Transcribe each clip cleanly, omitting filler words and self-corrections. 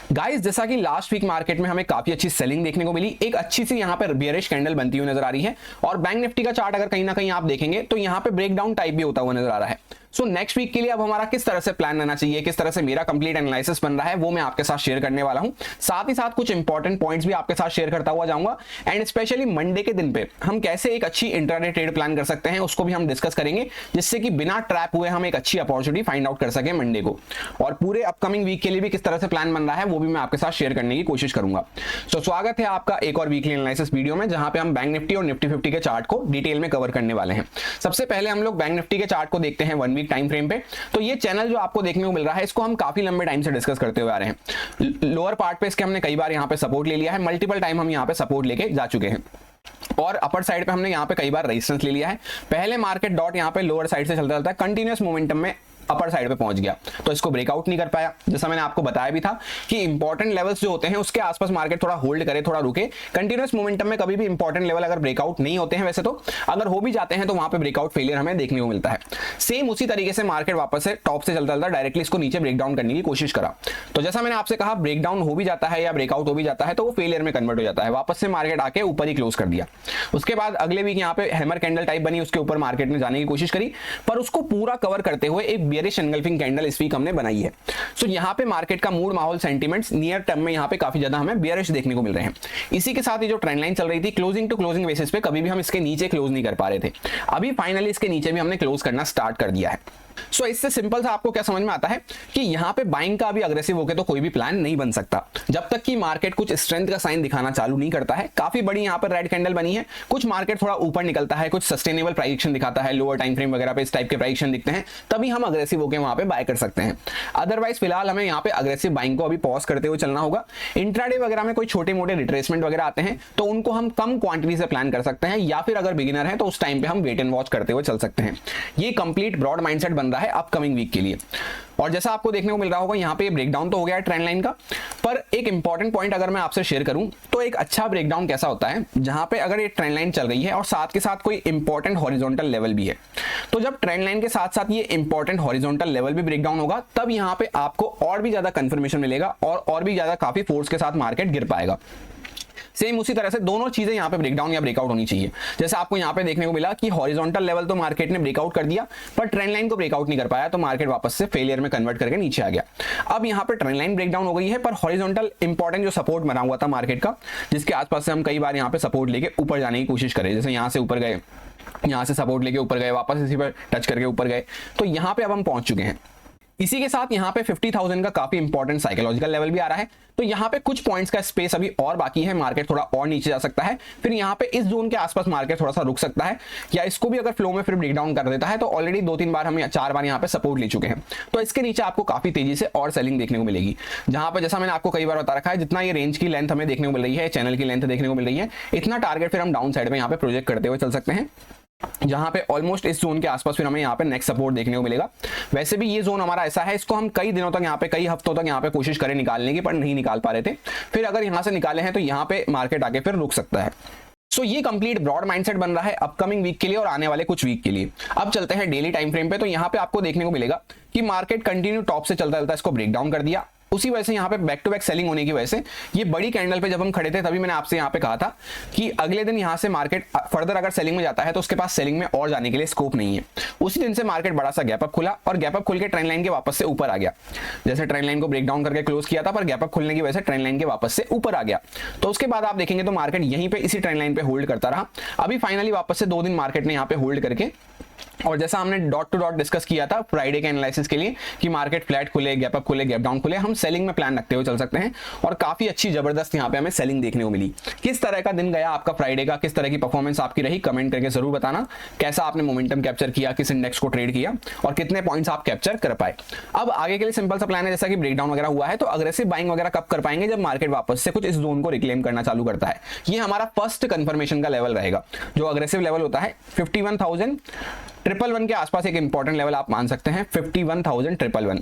Guys, जैसा कि last week market में हमें काफी अच्छी सेलिंग देखने को मिली, एक अच्छी सी यहाँ पर बियरिश कैंडल बनती हुई नजर आ रही है और बैंक निफ्टी का चार्ट अगर कहीं ना कहीं आप देखेंगे तो यहाँ पे ब्रेकडाउन टाइप भी होता हुआ नजर आ रहा है। सो नेक्स्ट वीक के लिए अब हमारा किस तरह से प्लान रहना चाहिए, किस तरह से मेरा कंप्लीट एनालिसिस बन रहा है, वो मैं आपके साथ शेयर करने वाला हूं। साथ ही साथ कुछ इंपॉर्टेंट पॉइंट्स भी आपके साथ शेयर करता हुआ जाऊंगा एंड स्पेशली मंडे के दिन पे हम कैसे एक अच्छी इंट्राडे ट्रेड प्लान कर सकते हैं उसको भी हम डिस्कस करेंगे, जिससे कि बिना ट्रैप हुए हम एक अच्छी अपॉर्चुनिटी फाइंड आउट कर सके मंडे को। और पूरे अपकमिंग वीक के लिए भी किस तरह से प्लान बन रहा है वो भी मैं आपके साथ शेयर करने की कोशिश करूंगा। सो स्वागत है आपका एक और वीकली एनालिसिस वीडियो में, जहां पे हम बैंक निफ्टी और निफ्टी 50 के चार्ट को डिटेल में कवर करने वाले हैं। सबसे पहले हम लोग बैंक निफ्टी के चार्ट को देखते हैं 1 वीक टाइम फ्रेम पे। तो ये चैनल जो आपको देखने को मिल रहा है, इसको हम काफी लंबे टाइम से डिस्कस करते हुए आ रहे हैं। लोअर पार्ट पे इसके हमने कई बार यहाँ पे सपोर्ट ले लिया है, मल्टीपल टाइम हम यहाँ पे सपोर्ट लेके जा चुके हैं और अपर साइड पे हमने यहाँ पे कई बार रेजिस्टेंस ले लिया है। पहले मार्केट डॉट यहाँ पे लोअर साइड से चलता है, कंटिन्यूअस मोमेंटम में अपर साइड पे पहुंच गया तो इसको ब्रेकआउट नहीं कर पाया। जैसा मैंने आपको बताया भी था कि इंपॉर्टेंट लेवल्स जो होते हैं उसके आसपास मार्केट थोड़ा होल्ड करे, थोड़ा रुके। कंटिन्यूअस मोमेंटम में कभी भी इंपॉर्टेंट लेवल अगर ब्रेकआउट नहीं होते हैं, वैसे तो अगर हो भी जाते हैं तो वहां पे ब्रेकआउट फेलियर हमें देखने को मिलता है। सेम उसी तरीके से मार्केट वापस से टॉप से चलता डायरेक्टली इसको नीचे ब्रेकडाउन करने की कोशिश करा। तो जैसा मैंने आपसे कहा, ब्रेकडाउन हो भी जाता है या ब्रेकआउट हो भी जाता है तो वो फेलियर में कन्वर्ट हो जाता है। वापस से मार्केट आके ऊपर ही क्लोज कर दिया। उसके बाद अगले वीक यहाँ पे हैमर कैंडल टाइप बनी, उसके ऊपर मार्केट ने जाने की कोशिश करी, पर उसको पूरा कवर करते हुए एक बेयरिश एनगल्फिंग कैंडल इस वीक हमने बनाई है। सो यहाँ पे मार्केट का मूड, माहौल, सेंटीमेंट्स नियर टर्म में यहाँ पे काफी ज्यादा हमें बेयरिश देखने को मिल रहे हैं। इसी के साथ ये जो ट्रेंड लाइन चल रही थी क्लोजिंग टू क्लोजिंग बेसिस पे, कभी भी हम इसके नीचे क्लोज नहीं कर पा रहे थे। अभी फाइनली इसके नीचे भी हमने क्लोज करना स्टार्ट कर दिया है। सो इससे सिंपल सा आपको क्या समझ में आता है कि यहाँ पे बाइंग का अभी अग्रेसिव होकर तो कोई भी प्लान नहीं बन सकता जब तक कि मार्केट कुछ स्ट्रेंथ का साइन दिखाना चालू नहीं करता है। काफी बड़ी यहाँ पर रेड कैंडल बनी है, कुछ मार्केट थोड़ा ऊपर निकलता है, कुछ सस्टेनेबल प्राइस दिखाता है, लोअर टाइम फ्रेम वगैरह पे इस टाइप के प्राइस दिखते हैं, तभी हम अग्रेसिव होकर वहां पे बाय कर सकते हैं। अदरवाइज फिलहाल हमें यहाँ पे अग्रेसिव बाइंग को अभी पॉज करते हुए चलना होगा। इंट्राडे वगैरह में कोई छोटे मोटे रिट्रेसमेंट वगैरह आते हैं तो उनको हम कम क्वांटिटी से प्लान कर सकते हैं, या फिर अगर बिगिनर है तो उस टाइम पे हम वेट एंड वॉच करते हुए चल सकते हैं। ये कंप्लीट ब्रॉड माइंडसेट बन रहा है अपकमिंग वीक के लिए। और जैसा आपको देखने को मिल रहा होगा यहाँ पे ब्रेकडाउन तो हो गया है ट्रेंड लाइन का, पर एक इंपॉर्टेंट पॉइंट अगर मैं आपसे शेयर करूं तो एक अच्छा ब्रेकडाउन कैसा होता है, जहां पे अगर ये ट्रेंड लाइन चल रही है और साथ के साथ कोई इंपॉर्टेंट हॉरिजॉन्टल लेवल भी है, तो जब ट्रेंड लाइन के साथ साथ ये इंपॉर्टेंट हॉरिजॉन्टल लेवल भी ब्रेकडाउन होगा, तब यहाँ पे आपको और भी ज्यादा कंफर्मेशन मिलेगा और भी ज्यादा काफी फोर्स के साथ मार्केट गिर पाएगा। सेम उसी तरह से दोनों चीजें यहाँ पे ब्रेकडाउन या ब्रेकआउट होनी चाहिए। जैसे आपको यहाँ पे देखने को मिला कि हॉरिजॉन्टल लेवल तो मार्केट ने ब्रेकआउट कर दिया, पर ट्रेंड लाइन को ब्रेकआउट नहीं कर पाया, तो मार्केट वापस से फेलियर में कन्वर्ट करके नीचे आ गया। अब यहाँ पे ट्रेंड लाइन ब्रेकडाउन हो गई है, पर हॉरिजॉन्टल इंपॉर्टेंट जो सपोर्ट बना हुआ था मार्केट का, जिसके आसपास से हम कई बार यहाँ पे सपोर्ट लेके ऊपर जाने की कोशिश करें, जैसे यहाँ से ऊपर गए, यहाँ से सपोर्ट लेके ऊपर गए, वापस इसी पर टच करके ऊपर गए, तो यहाँ पे अब हम पहुंच चुके हैं। इसी के साथ यहाँ पे 50,000 का काफी इंपॉर्टेंट साइकोलॉजिकल लेवल भी आ रहा है, तो यहाँ पे कुछ पॉइंट्स का स्पेस अभी और बाकी है, मार्केट थोड़ा और नीचे जा सकता है, फिर यहाँ पे इस जोन के आसपास मार्केट थोड़ा सा रुक सकता है, या इसको भी अगर फ्लो में फिर ब्रेकडाउन कर देता है तो ऑलरेडी 2-3 बार हम 4 बार यहाँ पे सपोर्ट ले चुके हैं, तो इसके नीचे आपको काफी तेजी से और सेलिंग देखने को मिलेगी। जहां पे जैसा मैंने आपको कई बार बता रखा है, जितना ये रेंज की लेंथ हमें देखने को मिल रही है, चैनल की लेंथ देखने को मिल रही है, इतना टारगेट फिर हम डाउन साइड में यहाँ पे प्रोजेक्ट करते हुए चल सकते हैं, जहां पे ऑलमोस्ट इस जोन के आसपास फिर हमें यहाँ पे नेक्स्ट सपोर्ट देखने को मिलेगा। वैसे भी ये जोन हमारा ऐसा है, इसको हम कई दिनों तक यहाँ पे, कई हफ्तों तक यहाँ पे कोशिश करें निकालने की, पर नहीं निकाल पा रहे थे। फिर अगर यहाँ से निकाले हैं तो यहाँ पे मार्केट आके फिर रुक सकता है। सो ये कंप्लीट ब्रॉड माइंडसेट बन रहा है अपकमिंग वीक के लिए और आने वाले कुछ वीक के लिए। अब चलते हैं डेली टाइम फ्रेम पे। तो यहाँ पे आपको देखने को मिलेगा कि मार्केट कंटिन्यू टॉप से चलता इसको ब्रेकडाउन कर दिया। उसी वजह से यहाँ पे बैक टू बैक सेलिंग होने की वजह से ये बड़ी कैंडल पे जब हम खड़े थे, तभी मैंने आपसे यहाँ पे कहा था कि अगले दिन यहाँ से मार्केट फर्दर अगर सेलिंग में जाता है तो उसके पास सेलिंग में और जाने के लिए स्कोप नहीं है। उसी दिन से मार्केट बड़ा सा गैप अप खुला और गैप अप खुल के ट्रेंड लाइन के वापस से ऊपर आ गया। जैसे ट्रेंड लाइन को ब्रेक डाउन करके क्लोज किया था, पर गैप अप खुलने की वजह से ट्रेंड लाइन के वापस से ऊपर आ गया। तो उसके बाद आप देखेंगे तो मार्केट यहीं पे इसी ट्रेंड लाइन पे होल्ड करता रहा। अभी फाइनली वापस से 2 दिन मार्केट ने यहाँ पे होल्ड करके, और जैसा हमने डॉट टू डॉट डिस्कस किया था फ्राइडे के एनालिसिस के लिए कि मार्केट फ्लैट खुले, गैप अप खुले, गैप डाउन खुले, हम सेलिंग में प्लान रखते हुए चल सकते हैं। और काफी अच्छी जबरदस्त यहाँ पे हमें सेलिंग देखने को मिली। किस तरह का दिन गया आपका फ्राइडे का, किस तरह की परफॉर्मेंस आपकी रही, कमेंट करके जरूर बताना। कैसा आपने मोमेंटम कैप्चर किया, किस इंडेक्स को ट्रेड किया और कितने पॉइंट्स आप कैप्चर कर पाए। अब आगे के लिए सिंपल सा प्लान है, जैसा कि ब्रेकडाउन वगैरह हुआ है तो अग्रेसिव बाइंग वगैरह कब कर पाएंगे, जब मार्केट वापस से कुछ इस जोन को रिक्लेम करना चालू करता है। ये हमारा फर्स्ट कंफर्मेशन का लेवल रहेगा। जो अग्रेसिव लेवल होता है 111 के आसपास एक इंपॉर्टेंट लेवल आप मान सकते हैं, 51,111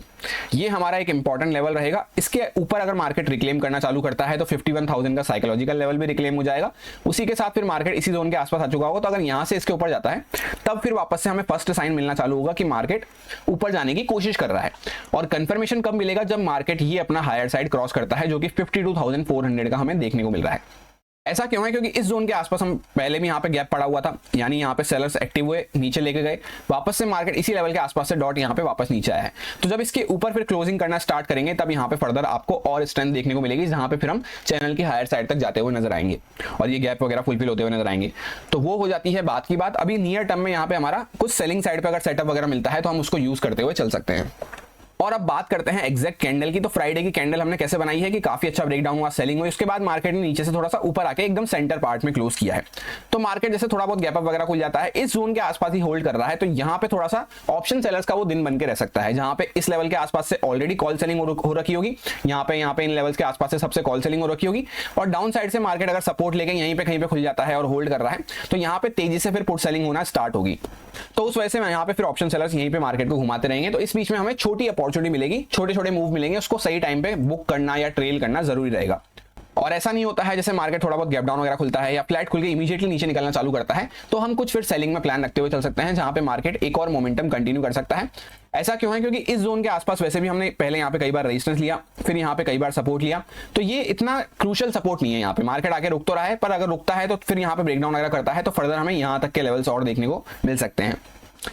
ये हमारा एक इंपॉर्टेंट लेवल रहेगा। इसके ऊपर अगर मार्केट रिक्लेम करना चालू करता है तो 51,000 का साइकोलॉजिकल लेवल भी रिक्लेम हो जाएगा। उसी के साथ फिर मार्केट इसी जोन के आसपास आ चुका होगा, तो अगर यहां से इसके ऊपर जाता है तब फिर वापस से हमें फर्स्ट साइन मिलना चालू होगा कि मार्केट ऊपर जाने की कोशिश कर रहा है। और कंफर्मेशन कब मिलेगा? जब मार्केट ये अपना हायर साइड क्रॉस करता है, जो कि 52,400 का हमें देखने को मिल रहा है। ऐसा क्यों है? क्योंकि इस जोन के आसपास हम पहले भी यहाँ पे गैप पड़ा हुआ था, यानी यहाँ पे सेलर्स एक्टिव हुए, नीचे लेके गए, वापस से मार्केट इसी लेवल के आसपास से डॉट यहाँ पे वापस नीचे आया है। तो जब इसके ऊपर फिर क्लोजिंग करना स्टार्ट करेंगे तब यहाँ पे फर्दर आपको और स्ट्रेंथ देखने को मिलेगी, जहाँ पे फिर हम चैनल की हायर साइड तक जाते हुए नजर आएंगे और ये गैप वगैरह फुलफिल होते हुए नजर आएंगे। तो वो हो जाती है बात की बात। अभी नियर टर्म में यहाँ पे हमारा कुछ सेलिंग साइड पर अगर सेटअप वगैरह मिलता है तो हम उसको यूज करते हुए चल सकते हैं। और अब बात करते हैं एग्जैक्ट कैंडल की। तो फ्राइडे की कैंडल हमने कैसे बनाई है कि काफी अच्छा ब्रेकडाउन हुआ, सेलिंग हुई, उसके बाद मार्केट ने नीचे से थोड़ा सा ऊपर आके एकदम सेंटर पार्ट में क्लोज किया है। तो मार्केट जैसे थोड़ा बहुत गैप अप वगैरह खुल जाता है, इस जोन के आसपास ही होल्ड कर रहा है, तो यहाँ पे थोड़ा सा ऑप्शन सेलर्स का वो दिन बन के रह सकता है, जहां पे इस लेवल के आसपास से ऑलरेडी कॉल सेलिंग हो रखी होगी, यहाँ पे इन लेवल्स के आसपास से सबसे कॉल सेलिंग हो रखी होगी, और डाउन साइड से मार्केट अगर सपोर्ट लेके यहीं पे कहीं पे खुल जाता है और होल्ड कर रहा है तो यहाँ पे तेजी से फिर पुट सेलिंग होना स्टार्ट होगी। तो उस वजह से यहाँ पे फिर ऑप्शन सेलर्स यहीं पे मार्केट को घुमाते रहेंगे। तो इस बीच में हमें छोटी अपॉर्चुनिटी मिलेगी, छोटे छोटे मूव मिलेंगे, उसको सही टाइम पे बुक करना या ट्रेल करना जरूरी रहेगा। और ऐसा नहीं होता है जैसे मार्केट थोड़ा बहुत गैप डाउन वगैरह खुलता है या फ्लैट खुल के इमीडिएटली नीचे निकलना चालू करता है तो हम कुछ फिर सेलिंग में प्लान रखते हुए चल सकते हैं, जहां पे मार्केट एक और मोमेंटम कंटिन्यू कर सकता है। ऐसा क्यों है? क्योंकि इस जोन के आसपास वैसे भी हमने पहले यहाँ पे कई बार रेजिस्टेंस लिया, फिर यहाँ पे कई बार सपोर्ट लिया, तो ये इतना क्रूशियल सपोर्ट नहीं है। यहाँ पे मार्केट आके रुक तो रहा है, पर अगर रुकता है तो फिर यहाँ पे ब्रेकडाउन वगैरह करता है तो फर्दर हमें यहाँ तक के लेवल्स और देखने को मिल सकते हैं।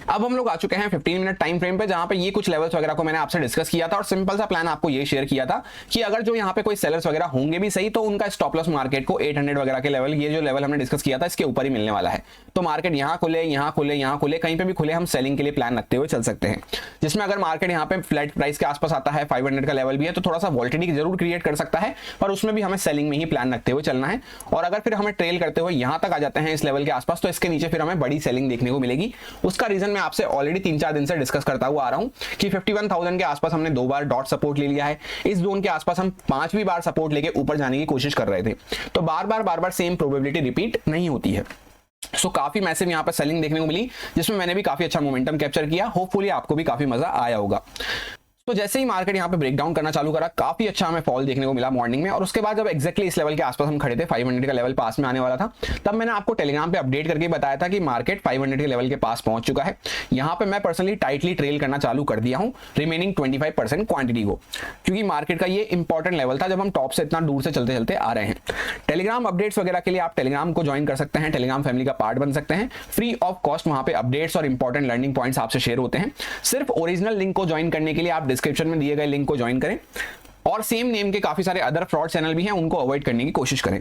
अब हम लोग आ चुके हैं 15 मिनट टाइम फ्रेम पे, जहां पे ये कुछ लेवल्स वगैरह को मैंने आपसे डिस्कस किया था और सिंपल सा प्लान आपको ये शेयर किया था कि अगर जो यहाँ पे कोई सेलर्स वगैरह होंगे भी सही तो उनका स्टॉप लॉस मार्केट को 800 वगैरह के लेवल, ये जो लेवल हमने डिस्कस किया था इसके ऊपर ही मिलने वाला है। तो मार्केट यहाँ खुले, यहाँ खुले, यहाँ खुले, कहीं पे भी खुले, हम सेलिंग के लिए प्लान रखते हुए चल सकते हैं। जिसमें अगर मार्केट यहाँ पे फ्लैट प्राइस के आसपास आता है, 500 का लेवल भी है, तो थोड़ा सा वॉल्टिलिटी जरूर क्रिएट कर सकता है, पर उसमें भी हमें सेलिंग में ही प्लान रखते हुए चलना है। और अगर फिर हमें ट्रेल करते हुए यहाँ तक आ जाते हैं इस लेवल के आसपास तो इसके नीचे फिर हमें बड़ी सेलिंग देखने को मिलेगी। उसका रीजन मैं आपसे ऑलरेडी 3-4 दिन से डिस्कस करता हुआ आ रहा हूं कि 51,000 के आसपास हमने 2 बार डॉट सपोर्ट ले लिया है, इस जोन के आसपास हम 5वीं बार सपोर्ट लेके ऊपर जाने की कोशिश कर रहे थे। तो बार बार सेम प्रोबेबिलिटी रिपीट नहीं होती है। सो काफी मैसिव यहाँ पर सेलिंग देखने को मिली, जिसमें मैंने भी काफी अच्छा मोमेंटम कैप्चर किया। होपफुली आपको भी काफी मजा आया होगा। तो जैसे ही मार्केट यहाँ पे ब्रेकडाउन करना चालू करा, काफी अच्छा हमें फॉल देखने को मिला मॉर्निंग में, और उसके बाद जब एक्जैक्टली इस लेवल के आसपास हम खड़े थे, 500 का लेवल पास में आने वाला था, तब मैंने आपको टेलीग्राम पे अपडेट करके बताया था कि मार्केट 500 के लेवल के पास पहुंच चुका है। यहाँ पे मैं पर्सनली टाइटली ट्रेल करना चालू कर दिया हूँ रिमेनिंग 25% क्वांटिटी को, क्योंकि मार्केट का ये इंपॉर्टेंट लेवल था जब हम टॉप से इतना दूर से चलते चलते आ रहे हैं। टेलीग्राम अपडेट्स वगैरह के लिए आप टेलीग्राम को ज्वाइन कर सकते हैं, टेलीग्राम फैमिली का पार्ट बन सकते हैं, फ्री ऑफ कॉस्ट वहां पे अपडेट्स और इंपॉर्टेंट लर्निंग पॉइंट्स आपसे शेयर होते हैं। सिर्फ ओरिजिनल लिंक को ज्वाइन करने के लिए आप डिस्क्रिप्शन में दिए गए लिंक को ज्वाइन करें, और सेम नेम के काफी सारे अदर फ्रॉड चैनल भी हैं, उनको अवॉइड करने की कोशिश करें।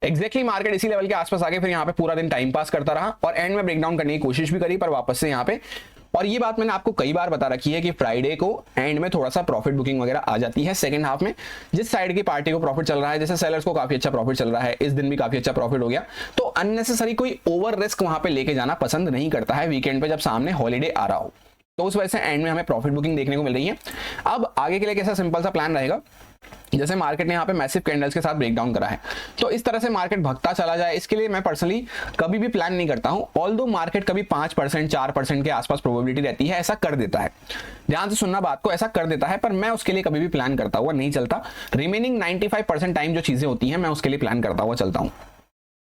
एक्जैक्टली मार्केट इसी लेवल के आसपास आके फिर यहाँ पे पूरा दिन टाइम पास करता रहा और एंड में ब्रेकडाउन करने की कोशिश भी करी, पर वापस से यहाँ पे, और ये बात मैंने आपको कई बार बता रखी है कि फ्राइडे को एंड में थोड़ा सा प्रॉफिट बुकिंग वगैरह आ जाती है सेकंड हाफ में। जिस साइड की पार्टी को प्रॉफिट चल रहा है, जैसे सेलर्स को काफी अच्छा प्रॉफिट चल रहा है, इस दिन भी काफी अच्छा प्रॉफिट हो गया, तो अननेसेसरी कोई ओवर रिस्क वहां पे लेके जाना पसंद नहीं करता है वीकेंड पे जब सामने हॉलीडे आ रहा हो। तो उस वजह से एंड में हमें प्रॉफिट बुकिंग देखने को मिल रही है। अब आगे के लिए कैसा सिंपल सा प्लान रहेगा, जैसे मार्केट ने यहाँ पे मैसिव कैंडल्स के साथ ब्रेकडाउन करा है, तो इस तरह से मार्केट भगता चला जाए, इसके लिए मैं पर्सनली कभी भी प्लान नहीं करता हूं। ऑल्दो मार्केट कभी 5% 4% के आसपास प्रोबेबिलिटी रहती है, ऐसा कर देता है, ध्यान से सुनना बात को, ऐसा कर देता है, पर मैं उसके लिए कभी भी प्लान करता हुआ नहीं चलता। रिमेनिंग 95% टाइम जो चीजें होती हैं मैं उसके लिए प्लान करता हुआ चलता हूँ।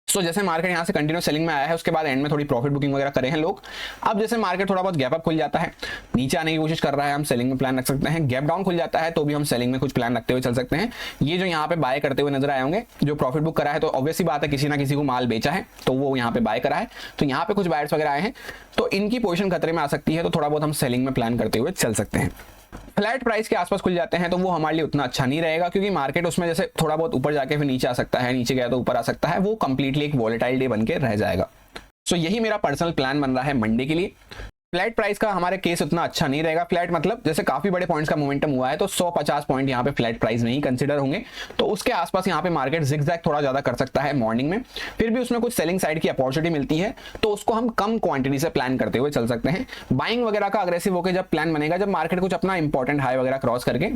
सो जैसे मार्केट यहाँ से कंटिन्यू सेलिंग में आया है, उसके बाद एंड में थोड़ी प्रॉफिट बुकिंग वगैरह करे हैं लोग। अब जैसे मार्केट थोड़ा बहुत गैप अप खुल जाता है, नीचे आने की कोशिश कर रहा है, हम सेलिंग में प्लान रख सकते हैं। गैप डाउन खुल जाता है तो भी हम सेलिंग में कुछ प्लान रखते हुए चल सकते हैं। ये जो यहाँ पे बाय करते हुए नजर आए होंगे, जो प्रॉफिट बुक करा है, तो ऑब्वियसली बात है किसी ना किसी को माल बेचा है तो वो यहाँ पे बाय करा है, तो यहाँ पे कुछ बायर्स वगैरह आए हैं, तो इनकी पोजीशन खतरे में आ सकती है, तो थोड़ा बहुत हम सेलिंग में प्लान करते हुए चल सकते हैं। फ्लैट प्राइस के आसपास खुल जाते हैं तो वो हमारे लिए उतना अच्छा नहीं रहेगा, क्योंकि मार्केट उसमें जैसे थोड़ा बहुत ऊपर जाके फिर नीचे आ सकता है, नीचे गया तो ऊपर आ सकता है, वो कंप्लीटली एक वॉलेटाइल डे बन के रह जाएगा। सो यही मेरा पर्सनल प्लान बन रहा है मंडे के लिए। फ्लैट प्राइस का हमारे केस उतना अच्छा नहीं रहेगा। फ्लैट मतलब जैसे काफी बड़े पॉइंट्स का मोमेंटम हुआ है तो 150 पॉइंट यहाँ पे फ्लैट प्राइस नहीं कंसीडर होंगे, तो उसके आसपास यहाँ पे मार्केट जिगजैग थोड़ा ज्यादा कर सकता है मॉर्निंग में, फिर भी उसमें कुछ सेलिंग साइड की अपॉर्चुनिटी मिलती है, तो उसको हम कम क्वांटिटी से प्लान करते हुए चल सकते हैं। बाइंग वगैरह का अग्रेसिव होकर जब प्लान बनेगा, जब मार्केट कुछ अपना इंपॉर्टेंट हाई वगैरह क्रॉस करके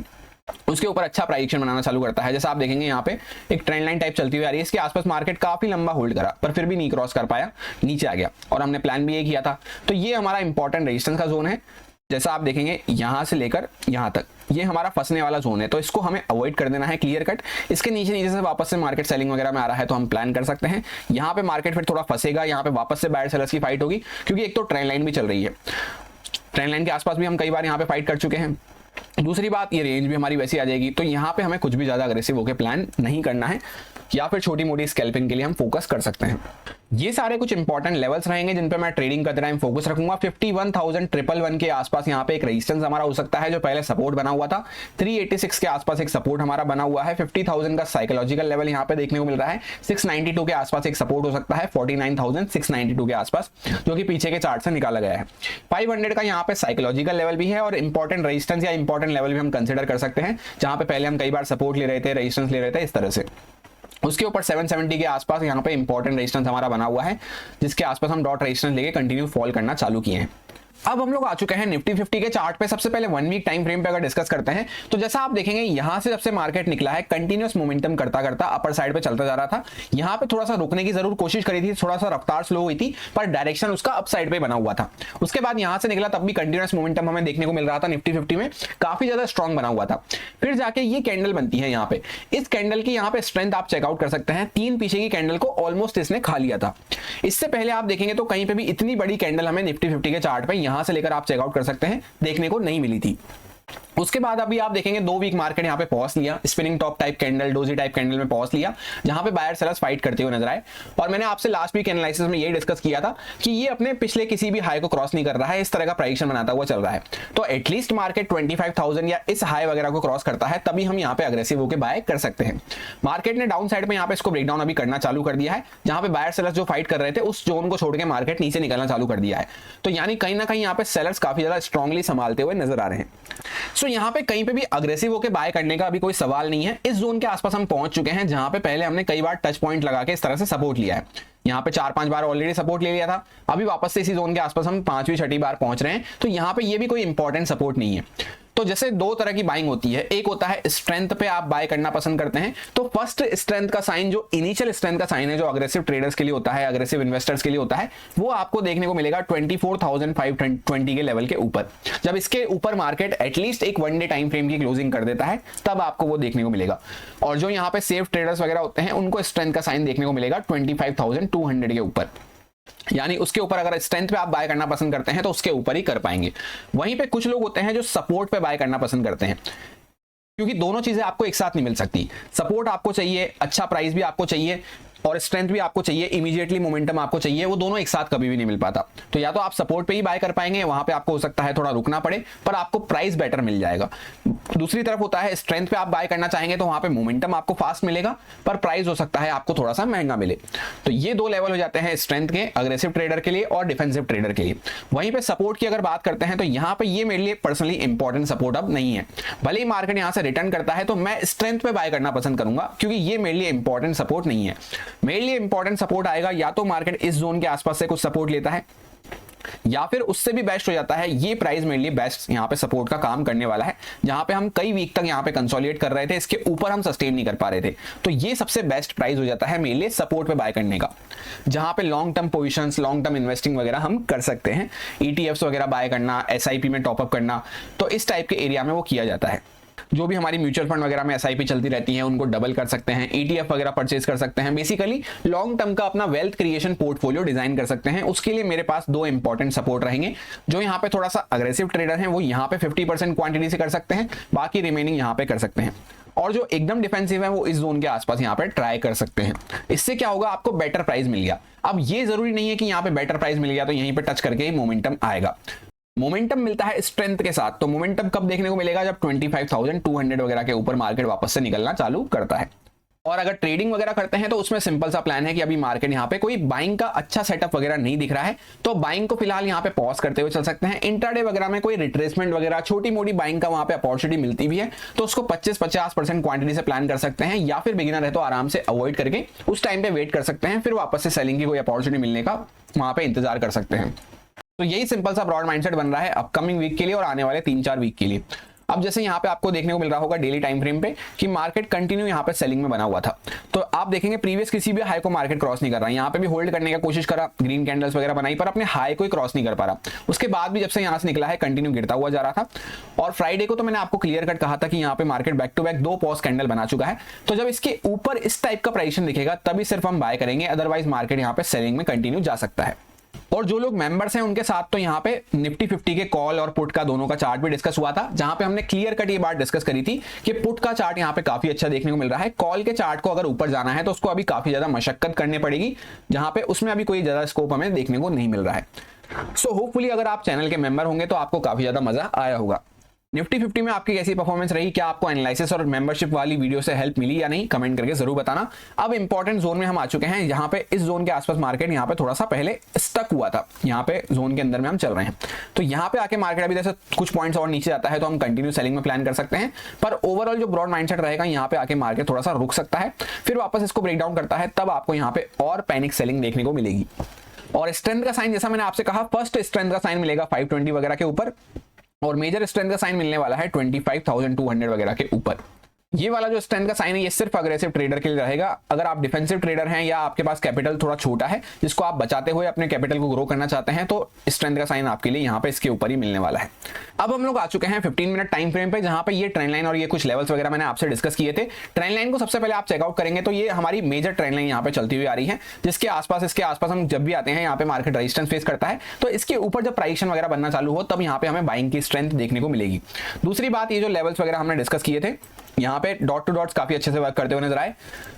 उसके ऊपर अच्छा प्राइस एक्शन बनाना चालू करता है। जैसा आप देखेंगे यहाँ पे एक ट्रेंड लाइन टाइप चलती हुई आ रही है, इसके आसपास मार्केट काफी लंबा होल्ड करा पर फिर भी नहीं क्रॉस कर पाया, नीचे आ गया और हमने प्लान भी ये किया था। तो ये हमारा इंपॉर्टेंट रेजिस्टेंस का जोन है। जैसा आप देखेंगे यहां से लेकर यहां तक ये हमारा फंसने वाला जोन है, तो इसको हमें अवॉइड कर देना है क्लियर कट। इसके नीचे नीचे से वापस से मार्केट सेलिंग वगैरह में आ रहा है तो हम प्लान कर सकते हैं। यहाँ पे मार्केट फिर थोड़ा फंसेगा, यहाँ पे वापस से बायर सेलर्स की फाइट होगी, क्योंकि एक तो ट्रेंड लाइन भी चल रही है, ट्रेंड लाइन के आसपास भी हम कई बार यहाँ पे फाइट कर चुके हैं। दूसरी बात ये रेंज भी हमारी वैसी आ जाएगी, तो यहाँ पे हमें कुछ भी ज्यादा अग्रेसिव होकर प्लान नहीं करना है, या फिर छोटी मोटी स्कैल्पिंग के लिए हम फोकस कर सकते हैं। ये सारे कुछ इंपॉर्टेंट लेवल्स रहेंगे जिन पे मैं ट्रेडिंग करते टाइम फोकस रखूंगा। 51,111 के आसपास यहाँ पे एक रेजिस्टेंस हमारा हो सकता है जो पहले सपोर्ट बना हुआ था। 386 के आसपास एक सपोर्ट हमारा बना हुआ है। 50,000 का साइकोलॉजिकल लेवल यहाँ पे देखने को मिल रहा है। 692 के आसपास एक सपोर्ट हो सकता है 49,692 के आसपास, जो कि पीछे के चार्ट से निकाला गया है। 500 का यहाँ पे साइकोलॉजिकल लेवल भी है और इंपॉर्टेंट रेजिस्टेंस या इंपॉर्टेंट लेवल भी हम कंसिडर कर सकते हैं, जहां पे पहले हम कई बार सपोर्ट ले रहे थे, रेजिस्टेंस ले रहे थे, इस तरह से। उसके ऊपर 770 के आसपास यहाँ पे इंपॉर्टेंट रेजिस्टेंस हमारा बना हुआ है, जिसके आसपास हम डॉट रेजिस्टेंस लेके कंटिन्यू फॉल करना चालू किए हैं। अब हम लोग आ चुके हैं निफ्टी 50 के चार्ट पे। सबसे पहले 1 वीक टाइम फ्रेम पे अगर डिस्कस करते हैं तो जैसा आप देखेंगे यहां से जब से मार्केट निकला है कंटिन्यूअस मोमेंटम करता करता अपर साइड पे चलता जा रहा था। यहां पे थोड़ा सा रुकने की जरूर कोशिश करी थी, थोड़ा सा रफ्तार स्लो हुई थी, पर डायरेक्शन उसका अप साइड पे बना हुआ था। उसके बाद यहां से निकला तब भी कंटिन्यूअस मोमेंटम हमें देखने को मिल रहा था, निफ्टी 50 में काफी ज्यादा स्ट्रॉन्ग बना हुआ था। फिर जाके ये कैंडल बनती है यहाँ पे, इस कैंडल की यहाँ पे स्ट्रेंथ आप चेकआउट कर सकते हैं। 3 पीछे की कैंडल को ऑलमोस्ट इसने खा लिया था। इससे पहले आप देखेंगे तो कहीं पे भी इतनी बड़ी कैंडल हमें निफ्टी 50 के चार्ट पे यहां से लेकर आप चेकआउट कर सकते हैं देखने को नहीं मिली थी। उसके बाद अभी आप देखेंगे 2 वीक मार्केट यहाँ पे पॉज लिया, spinning top type candle, doji type candle में पॉज लिया, जहां पे बायर सेलर्स फाइट करते हुए नजर आए। और मैंने आपसे लास्ट वीक एनालिसिस में यही डिस्कस किया था कि ये अपने पिछले किसी भी हाई को क्रॉस नहीं कर रहा है, इस तरह का प्राइस बनाता हुआ चल रहा है। तो एटलीस्ट मार्केट 25,000 या इस हाई वगैरह को क्रॉस करता है तभी हम यहाँ पे अग्रेसिव होकर बाय कर सकते हैं। मार्केट ने डाउन साइड में यहाँ पे इसको ब्रेकडाउन अभी करना चालू कर दिया है, जहां पे बायर सेलर्स जो फाइट कर रहे थे उस जोन को छोड़ के मार्केट नीचे निकलना चालू कर दिया है। तो यानी कहीं ना कहीं यहाँ पे सेलर्स काफी ज्यादा स्ट्रांगली संभालते हुए नजर आ रहे हैं। सो यहाँ पे कहीं पे भी अग्रेसिव होकर बाय करने का अभी कोई सवाल नहीं है। इस जोन के आसपास हम पहुंच चुके हैं, जहां पे पहले हमने कई बार टच पॉइंट लगा के इस तरह से सपोर्ट लिया है। यहाँ पे 4-5 बार ऑलरेडी सपोर्ट ले लिया था, अभी वापस से इसी जोन के आसपास हम 5वीं 6ठी बार पहुंच रहे हैं। तो यहाँ पे ये भी कोई इंपॉर्टेंट सपोर्ट नहीं है। तो जैसे 2 तरह की बाइंग होती है, एक होता है स्ट्रेंथ पे आप बाय करना पसंद करते हैं, तो फर्स्ट स्ट्रेंथ का साइन, जो इनिशियल स्ट्रेंथ का साइन है, जो अग्रेसिव ट्रेडर्स के लिए होता है, अग्रेसिव इन्वेस्टर्स के लिए होता है, वो आपको देखने को मिलेगा 24,520 के लेवल के ऊपर। जब इसके ऊपर मार्केट एटलीस्ट एक 1 डे टाइम फ्रेम की क्लोजिंग कर देता है तब आपको वो देखने को मिलेगा। और जो यहाँ पे सेफ ट्रेडर्स वगैरह होते हैं उनको स्ट्रेंथ का साइन देखने को मिलेगा 25,200 के ऊपर। यानी उसके ऊपर अगर स्ट्रेंथ पे आप बाय करना पसंद करते हैं तो उसके ऊपर ही कर पाएंगे। वहीं पे कुछ लोग होते हैं जो सपोर्ट पे बाय करना पसंद करते हैं, क्योंकि दोनों चीजें आपको एक साथ नहीं मिल सकती। सपोर्ट आपको चाहिए, अच्छा प्राइस भी आपको चाहिए, और स्ट्रेंथ भी आपको चाहिए, इमीडिएटली मोमेंटम आपको चाहिए, वो दोनों एक साथ कभी भी नहीं मिल पाता। तो या तो आप सपोर्ट पे ही बाय कर पाएंगे, वहां पे आपको हो सकता है थोड़ा रुकना पड़े, पर आपको प्राइस बेटर मिल जाएगा। दूसरी तरफ होता है स्ट्रेंथ पे आप बाय करना चाहेंगे तो वहां पे मोमेंटम आपको फास्ट मिलेगा, पर प्राइस हो सकता है आपको थोड़ा सा महंगा मिले। तो ये 2 लेवल हो जाते हैं स्ट्रेंथ के, अग्रेसिव ट्रेडर के लिए और डिफेंसिव ट्रेडर के लिए। वहीं पे सपोर्ट की अगर बात करते हैं तो यहाँ पे ये मेरे लिए पर्सनली इंपॉर्टेंट सपोर्ट अब नहीं है। भले ही मार्केट यहाँ से रिटर्न करता है तो मैं स्ट्रेंथ पे बाय करना पसंद करूंगा, क्योंकि ये मेरे लिए इंपॉर्टेंट सपोर्ट नहीं है। मेरे लिए इंपॉर्टेंट सपोर्ट आएगा या तो मार्केट इस जोन के आसपास से कुछ सपोर्ट लेता है, या फिर उससे भी बेस्ट हो जाता है ये प्राइस मेरे लिए बेस्ट यहाँ पे सपोर्ट का काम करने वाला है, जहां पे हम कई वीक तक यहाँ पे कंसोलिडेट कर रहे थे, इसके ऊपर हम सस्टेन नहीं कर पा रहे थे। तो ये सबसे बेस्ट प्राइस हो जाता है मेरे लिए सपोर्ट पे बाय करने का, जहां पे long term positions, long term investing वगैरह हम कर सकते हैं। ETFs वगैरह बाय करना, SIP में टॉपअप करना, तो इस टाइप के एरिया में वो किया जाता है। जो भी हमारी म्यूचुअल फंड वगैरह में SIP चलती रहती है उनको डबल कर सकते हैं, ETF वगैरह परचेज कर सकते हैं। बेसिकली लॉन्ग टर्म का अपना वेल्थ क्रिएशन पोर्टफोलियो डिजाइन कर सकते हैं। उसके लिए मेरे पास 2 इंपॉर्टेंट सपोर्ट रहेंगे। जो यहाँ पे थोड़ा सा अग्रेसिव ट्रेडर हैं वो यहाँ पे 50% क्वांटिटी से कर सकते हैं, बाकी रिमेनिंग यहाँ पे कर सकते हैं। और जो एकदम डिफेंसिव है वो इस जोन के आसपास यहाँ पे ट्राई कर सकते हैं। इससे क्या होगा, आपको बेटर प्राइस मिल गया। अब ये जरूरी नहीं है कि यहाँ पे बेटर प्राइस मिल गया तो यहीं पे टच करके ही मोमेंटम आएगा। मोमेंटम मिलता है स्ट्रेंथ के साथ। तो मोमेंटम कब देखने को मिलेगा, जब 25,200 वगैरह के ऊपर मार्केट वापस से निकलना चालू करता है। और अगर ट्रेडिंग वगैरह करते हैं तो उसमें सिंपल सा प्लान है कि अभी मार्केट यहाँ पे कोई बाइंग का अच्छा सेटअप वगैरह नहीं दिख रहा है, तो बाइंग को फिलहाल यहाँ पे पॉज करते हुए चल सकते हैं। इंट्राडे वगैरह में कोई रिट्रेसमेंट वगैरह छोटी मोटी बाइंग का वहां पे अपॉर्चुनिटी मिलती भी है तो उसको 25-50% क्वांटिटी से प्लान कर सकते हैं, या फिर बिगिनर है तो आराम से अवॉइड करके उस टाइम पे वेट कर सकते हैं, फिर वापस से सेलिंग की कोई अपॉर्चुनिटी मिलने का वहां पे इंतजार कर सकते हैं। तो यही सिंपल सा ब्रॉड माइंडसेट बन रहा है अपकमिंग वीक के लिए और आने वाले 3-4 वीक के लिए। अब जैसे यहाँ पे आपको देखने को मिल रहा होगा डेली टाइम फ्रेम पे कि मार्केट कंटिन्यू यहाँ पे सेलिंग में बना हुआ था, तो आप देखेंगे प्रीवियस किसी भी हाई को मार्केट क्रॉस नहीं कर रहा है। यहाँ पे भी होल्ड करने का कोशिश करा, ग्रीन कैंडल्स वगैरह बनाई, पर अपने हाई को ही क्रॉस नहीं कर पा रहा। उसके बाद भी जब से यहाँ से निकला है कंटिन्यू गिरता हुआ जा रहा था। और फ्राइडे को तो मैंने आपको क्लियर कट कहा था कि यहाँ पे market back to back 2 pause candle बना चुका है, तो जब इसके ऊपर इस टाइप का प्राइस दिखेगा तभी सिर्फ हम बाय करेंगे, अदरवाइज मार्केट यहाँ पे सेलिंग में कंटिन्यू जा सकता है। और जो लोग मेंबर्स हैं उनके साथ तो यहाँ पे निफ्टी 50 के कॉल और पुट का दोनों का चार्ट भी डिस्कस हुआ था, जहां पे हमने क्लियर कट ये बात डिस्कस करी थी कि पुट का चार्ट यहाँ पे काफी अच्छा देखने को मिल रहा है। कॉल के चार्ट को अगर ऊपर जाना है तो उसको अभी काफी ज्यादा मशक्कत करनी पड़ेगी, जहां पे उसमें अभी कोई ज्यादा स्कोप हमें देखने को नहीं मिल रहा है। सो होपफुली अगर आप चैनल के मेंबर होंगे तो आपको काफी ज्यादा मजा आया होगा। निफ्टी 50 में आपकी कैसी परफॉर्मेंस रही, क्या आपको एनालिसिस और मेंबरशिप वाली वीडियो से हेल्प मिली या नहीं, कमेंट करके जरूर बताना। अब इंपॉर्टेंट जोन में हम आ चुके हैं, यहाँ पे इस जोन के आसपास मार्केट यहाँ पे थोड़ा सा पहले स्टक हुआ था, यहाँ पे जोन के अंदर में हम चल रहे हैं। तो यहाँ पे आके मार्केट अभी जैसे कुछ पॉइंट्स और नीचे जाता है तो हम कंटिन्यू सेलिंग में प्लान कर सकते हैं, पर ओवरऑल जो ब्रॉड माइंडसेट रहेगा यहाँ पे आके मार्केट थोड़ा सा रुक सकता है, फिर वापस इसको ब्रेक डाउन करता है, तब आपको यहाँ पे और पैनिक सेलिंग देखने को मिलेगी। और स्ट्रेंथ का साइन जैसा मैंने आपसे कहा, फर्स्ट स्ट्रेंथ का साइन मिलेगा 520 वगैरह के ऊपर, और मेजर स्ट्रेंथ का साइन मिलने वाला है 25,200 वगैरह के ऊपर। ये वाला जो स्ट्रेंथ का साइन है ये सिर्फ अग्रेसिव ट्रेडर के लिए रहेगा। अगर आप डिफेंसिव ट्रेडर हैं या आपके पास कैपिटल थोड़ा छोटा है जिसको आप बचाते हुए अपने कैपिटल को ग्रो करना चाहते हैं, तो स्ट्रेंथ का साइन आपके लिए यहाँ पे इसके ऊपर ही मिलने वाला है। अब हम लोग आ चुके हैं 15 मिनट टाइम फ्रेम पे, जहां पे ये ट्रेंड लाइन और ये कुछ लेवल्स वगैरह मैंने आपसे डिस्कस किए थे। ट्रेंड लाइन को सबसे पहले आप चेकआउट करेंगे तो ये हमारी मेजर ट्रेंड लाइन यहाँ पे चलती हुई आ रही है, जिसके आसपास इसके आसपास हम जब भी आते हैं यहाँ पे मार्केट रेजिस्टेंस फेस करता है, तो इसके ऊपर जब प्राइस वगैरह बनना चालू हो तब यहाँ पे हमें बाइंग की स्ट्रेंथ देखने को मिलेगी। दूसरी बात, ये जो लेवल्स वगैरह हमने डिस्कस किए थे, यहाँ पे डॉट टू डॉट्स काफी अच्छे से वर्क करते हुए नजर आए।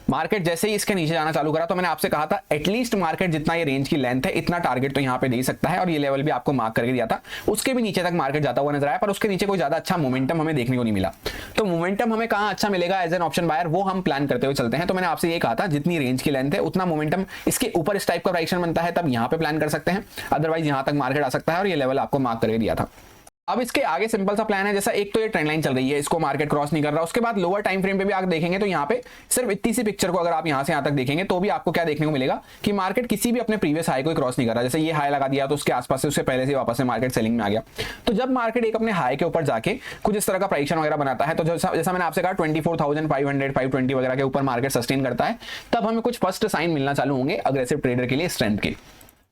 मार्केट जैसे ही इसके नीचे जाना चालू करा तो मैंने आपसे कहा था एटलीस्ट मार्केट जितना ये रेंज की लेंथ है इतना टारगेट तो यहाँ पे दे सकता है, और ये लेवल भी आपको मार्क करके दिया था। उसके भी नीचे तक मार्केट जाता हुआ नजर आया, पर उसके नीचे कोई ज्यादा अच्छा मोमेंटम हमें देखने को नहीं मिला। तो मोमेंटम हमें कहाँ अच्छा मिलेगा एज एन ऑप्शन बायर, वो हम प्लान करते हुए चलते हैं। तो मैंने आपसे ये कहा था जितनी रेंज की लेंथ है उतना मोमेंटम इसके ऊपर इस टाइप का प्राइस बनता है तब यहाँ पे प्लान कर सकते हैं, अदरवाइज यहाँ तक मार्केट आ सकता है, और ये लेवल आपको मार्क करके दिया था। अब इसके आगे सिंपल सा प्लान है, जैसा एक तो ये ट्रेंड लाइन चल रही है, इसको मार्केट क्रॉस नहीं कर रहा। उसके बाद लोअर टाइम फ्रेम पे भी आप देखेंगे तो यहाँ पे सिर्फ इतनी सी पिक्चर को अगर आप यहाँ से यहाँ तक देखेंगे तो भी आपको क्या देखने को मिलेगा कि मार्केट किसी भी अपने प्रीवियस हाई को क्रॉस नहीं कर रहा। जैसे ये हाई लगा दिया तो उसके आसपास से उससे पहले से वापस से मार्केट सेलिंग में आ गया। तो जब मार्केट एक अपने हाई के ऊपर जाके कुछ इस तरह का प्राइस वगैरह बनाता है, तो जैसा मैंने आपसे कहा 24,500 520 वगैरह के ऊपर मार्केट सस्टेन करता है, तब हमें कुछ फर्स्ट साइन मिलना चालू होंगे अग्रेसिव ट्रेडर के लिए स्ट्रेंथ के।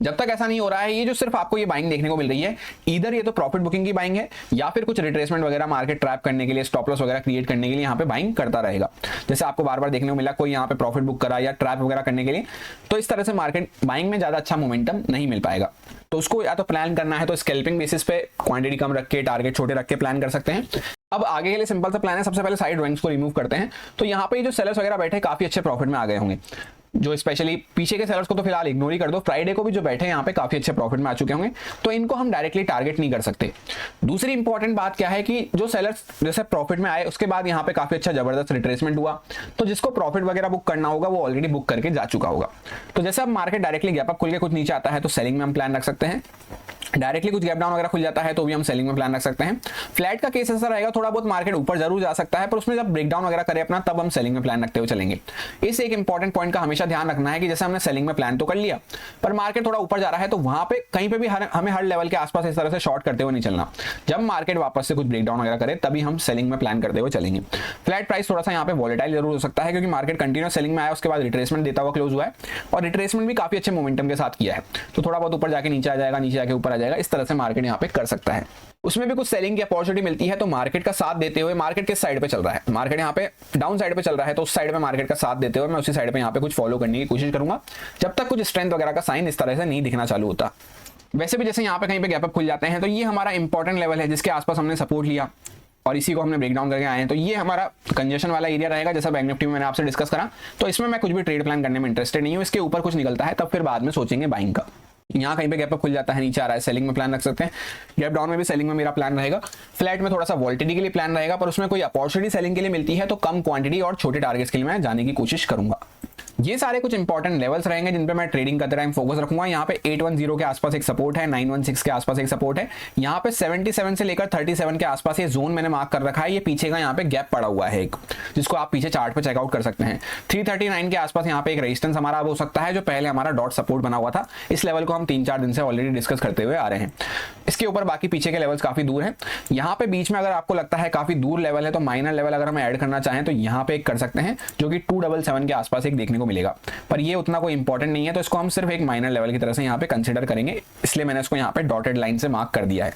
जब तक ऐसा नहीं हो रहा है, ये जो सिर्फ आपको ये बाइंग देखने को मिल रही है, इधर ये तो प्रॉफिट बुकिंग की बाइंग है या फिर कुछ रिट्रेसमेंट वगैरह मार्केट ट्रैप करने के लिए, स्टॉप लॉस वगैरह क्रिएट करने के लिए यहाँ पे बाइंग करता रहेगा। जैसे आपको बार बार देखने को मिला कोई यहाँ पे प्रॉफिट बुक करा या ट्रैप वगैरह करने के लिए, तो इस तरह से मार्केट बाइंग में ज्यादा अच्छा मोमेंटम नहीं मिल पाएगा। तो उसको या तो प्लान करना है तो स्कैल्पिंग बेसिस पे क्वांटिटी कम रख के टारगेट छोटे रख के प्लान कर सकते हैं। अब आगे के लिए सिंपल सा प्लान है, सबसे पहले साइड रैंक्स को रिमूव करते हैं। तो यहाँ पे जो सेलर्स वगैरह बैठे काफी अच्छे प्रॉफिट में आ गए होंगे, जो स्पेशली पीछे के सेलर्स को तो फिलहाल इग्नोर ही कर दो, फ्राइडे को भी जो बैठे हैं यहाँ पे काफी अच्छे प्रॉफिट में आ चुके होंगे, तो इनको हम डायरेक्टली टारगेट नहीं कर सकते। दूसरी इंपॉर्टेंट बात क्या है कि जो सेलर्स जैसे प्रॉफिट में आए उसके बाद यहाँ पे काफी अच्छा जबरदस्त रिट्रेसमेंट हुआ, तो जिसको प्रॉफिट वगैरह बुक करना होगा वो ऑलरेडी बुक करके जा चुका होगा। तो जैसे अब मार्केट डायरेक्टली गैप अप खुल के कुछ नीचे आता है तो सेलिंग में हम प्लान रख सकते हैं, डायरेक्टली कुछ गैप डाउन वगैरह खुल जाता है तो भी हम सेलिंग में प्लान रख सकते हैं। फ्लैट का केस ऐसा रहेगा, थोड़ा बहुत मार्केट ऊपर जरूर जा सकता है, पर उसमें जब ब्रेकडाउन वगैरह करे अपना तब हम सेलिंग में प्लान रखते हुए चलेंगे। इस एक इंपॉर्टेंट पॉइंट का हमेशा ध्यान रखना है कि जैसे हमने सेलिंग में प्लान तो कर लिया, पर मार्केट थोड़ा ऊपर जा रहा है तो वहां पे कहीं पे भी हमें हर लेवल के आसपास इस तरह से शॉर्ट करते हुए नहीं चलना। जब मार्केट वापस से कुछ ब्रेकडाउन वगैरह करे तभी हम सेलिंग में प्लान करते हुए चलेंगे। फ्लैट प्राइस थोड़ा सा यहाँ पे वॉलेटाइल जरूर हो सकता है, क्योंकि मार्केट कंटिन्यू सेलिंग में आया, उसके बाद रिट्रेसमेंट देता हुआ क्लोज हुआ है, और रिट्रेसमेंट भी काफी अच्छे मोमेंटम के साथ किया है, तो थोड़ा बहुत ऊपर जाके नीचे आ जाएगा, नीचे जाके ऊपर आ जाएगा, इस तरह से मार्केट यहाँ पे कर सकता है। उसमें भी कुछ सेलिंग की अपॉर्चुनिटी मिलती है, तो मार्केट का साथ देते हुए, मार्केट किस साइड पे चल रहा है, मार्केट यहाँ पे डाउन साइड पे चल रहा है, तो उस साइड पे मार्केट का साथ देते हुए मैं उसी साइड पे यहाँ पे कुछ फॉलो करने की कोशिश करूंगा, जब तक कुछ स्ट्रेंथ वगैरह का साइन इस तरह से नहीं दिखना चालू होता। वैसे भी जैसे यहाँ पे कहीं पे गैप अप खुल जाते हैं तो ये हमारा इंपॉर्टेंट लेवल है जिसके आसपास हमने सपोर्ट लिया और इसी को हमने ब्रेकडाउन करके आए हैं, तो ये हमारा कंजेशन वाला एरिया रहेगा, जैसा बैंक निफ्टी में मैंने आपसे डिस्कस करा। तो इसमें मैं कुछ भी ट्रेड प्लान करने में इंटरेस्टेड नहीं हूँ, इसके ऊपर कुछ निकलता है तब फिर बाद में सोचेंगे बाइंग का। यहाँ कहीं पे गैप अप खुल जाता है, नीचे आ रहा है, सेलिंग में प्लान रख सकते हैं। गैप डाउन में भी सेलिंग में मेरा प्लान रहेगा। फ्लैट में थोड़ा सा वॉल्टिलिटी के लिए प्लान रहेगा, पर उसमें कोई अपॉर्चुनिटी सेलिंग के लिए मिलती है तो कम क्वांटिटी और छोटे टारगेट्स के लिए मैं जाने की कोशिश करूंगा। ये सारे कुछ इंपॉर्टेंट लेवल्स रहेंगे जिन पे मैं ट्रेडिंग करते टाइम फोकस रखूंगा। यहाँ पे 810 के आसपास एक सपोर्ट है, 916 के आसपास एक सपोर्ट है, यहाँ पे 77 से लेकर 37 के आसपास ये जोन मैंने मार्क कर रखा है। ये पीछे का यहाँ पे गैप पड़ा हुआ है एक, जिसको आप पीछे चार्ट पे चेकआउट कर सकते हैं। 339 के आसपास यहाँ पे एक रेजिस्टेंस हमारा अब हो सकता है, जो पहले हमारा डॉट सपोर्ट बना हुआ था। इस लेवल को हम 3-4 दिन से ऑलरेडी डिस्कस करते हुए आ रहे हैं। इसके ऊपर बाकी पीछे के लेवल्स काफी दूर है। यहाँ पे बीच में अगर आपको लगता है काफी दूर लेवल है, तो माइनर लेवल अगर हम ऐड करना चाहें तो यहाँ पे एक कर सकते हैं, जो कि 277 के आसपास एक देखने को मिलेगा। पर ये उतना कोई इंपॉर्टेंट नहीं है, तो इसको हम सिर्फ एक माइनर लेवल की तरह से यहाँ पे कंसीडर करेंगे, इसलिए मैंने इसको यहाँ पे डॉटेड लाइन से मार्क कर दिया है।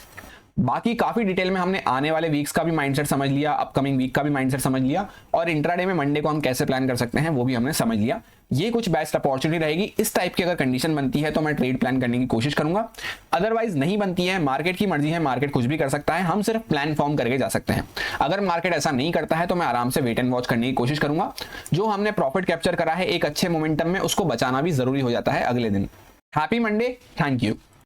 बाकी काफी डिटेल में हमने आने वाले वीक्स का भी माइंडसेट समझ लिया, अपकमिंग वीक का भी माइंडसेट समझ लिया, और इंट्राडे में मंडे को हम कैसे प्लान कर सकते हैं वो भी हमने समझ लिया। ये कुछ बेस्ट अपॉर्चुनिटी रहेगी। इस टाइप की अगर कंडीशन बनती है तो मैं ट्रेड प्लान करने की कोशिश करूंगा, अदरवाइज नहीं बनती है, मार्केट की मर्जी है, मार्केट कुछ भी कर सकता है, हम सिर्फ प्लान फॉर्म करके जा सकते हैं। अगर मार्केट ऐसा नहीं करता है तो मैं आराम से वेट एंड वॉच करने की कोशिश करूंगा। जो हमने प्रॉफिट कैप्चर करा है एक अच्छे मोमेंटम में, उसको बचाना भी जरूरी हो जाता है अगले दिन। Happy Monday, thank you.